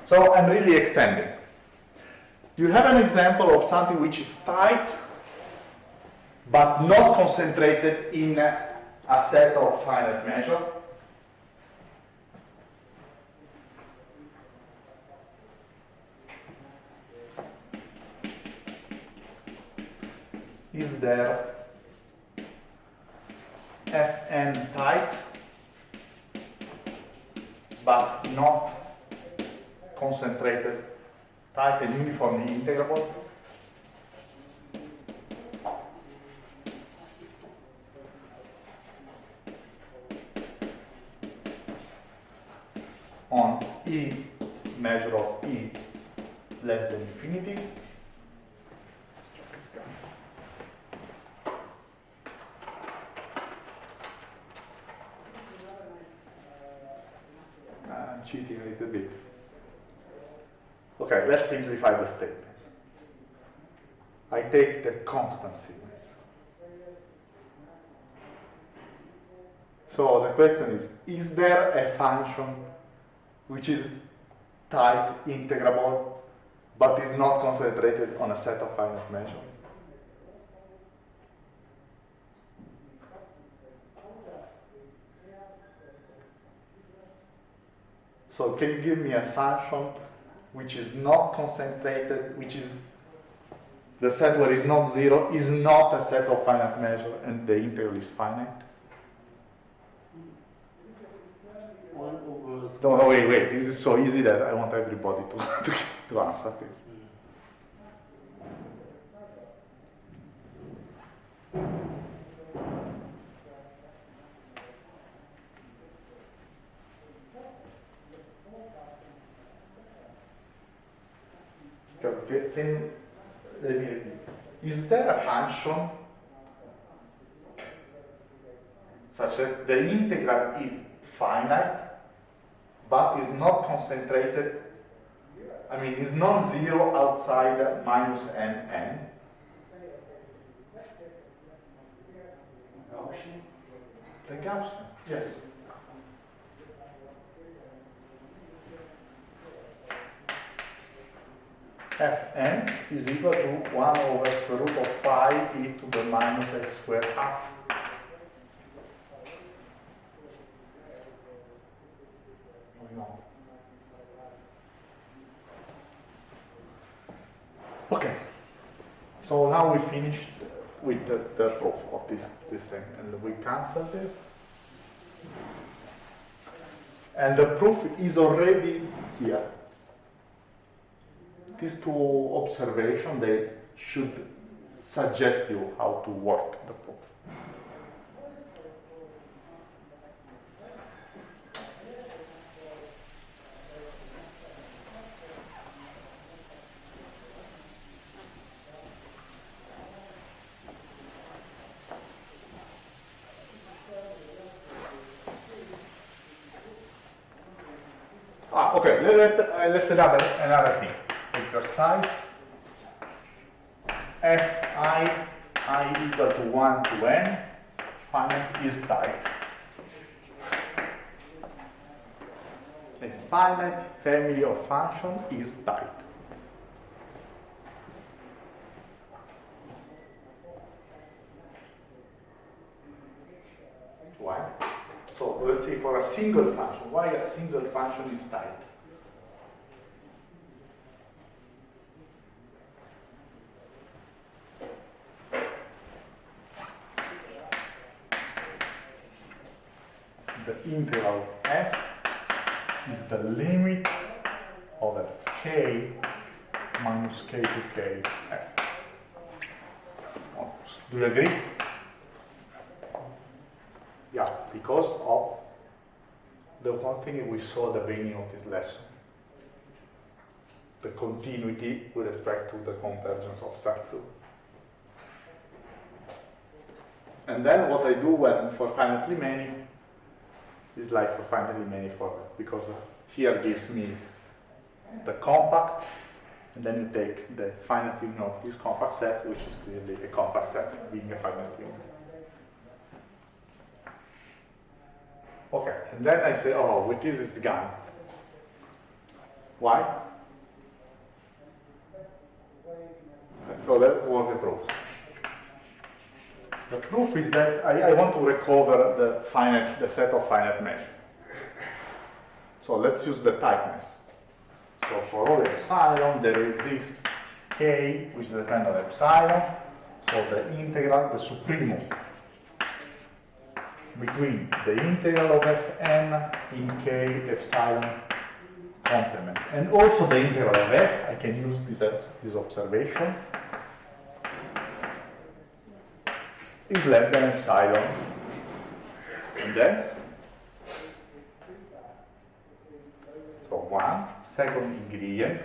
So I'm really extending. You have an example of something which is tight but not concentrated in a set of finite measure. Is there Fn tight but not concentrated, tight and uniformly integrable? On E, measure of E less than infinity. I'm cheating a little bit. Okay, let's simplify the statement. I take the constant sequence. So the question is there a function which is tight, integrable, but is not concentrated on a set of finite measures? So can you give me a function which is not concentrated, which is the set where is not zero, is not a set of finite measure, and the integral is finite? No, wait, this is so easy that I want everybody to answer this. Let me repeat. Is there a function such that the integral is finite but is not concentrated, I mean, is non-zero outside minus n? Gaussian? The Gaussian, yes. Fn is equal to 1 over square root of pi e to the minus x squared half. No. Okay. So now we finished with the proof of this thing, and we cancel this. And the proof is already here. These two observations, they should suggest you how to work the proof. Okay, let's another thing. Exercise. I equal to 1 to n, finite is tight. A finite family of function is tight. Why? So let's say for a single function, why a single function is tight? The integral f is the limit of a k minus k to k f. Do you agree? Yeah, because of the one thing we saw at the beginning of this lesson. The continuity with respect to the convergence of sets. And then what I do when for finitely many is like for finitely many because here gives me the compact, and then you take the finite union of these compact sets, which is clearly a compact set being a finite union. Okay, and then I say, oh, with this is gone. Why? So let's work the proof. The proof is that I want to recover the set of finite measures. So let's use the tightness. So for all epsilon, there exists k, which depends on epsilon. So the integral, the supremum between the integral of fn in k epsilon complement, and also the integral of f. I can use this observation. Is less than epsilon. And then, so one, second ingredient,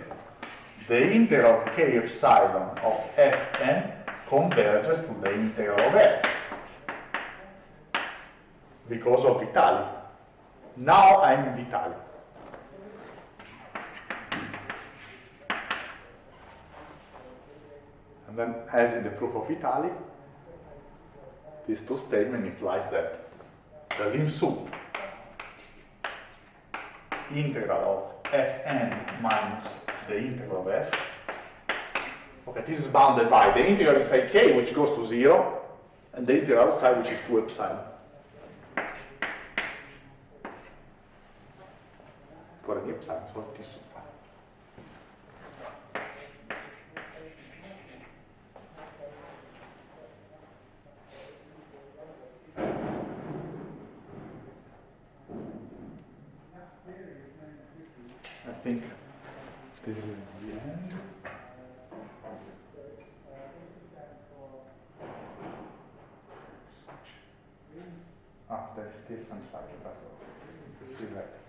the integral of k epsilon of fn converges to the integral of f because of Vitali. Now I'm in Vitali. And then, as in the proof of Vitali, these two statements implies that the lim sum integral of fn minus the integral of f. Okay, this is bounded by the integral inside k, which goes to 0, and the integral outside, which is 2 epsilon. For an epsilon, so it is. I think this is the end. There's still some side, but we'll see later.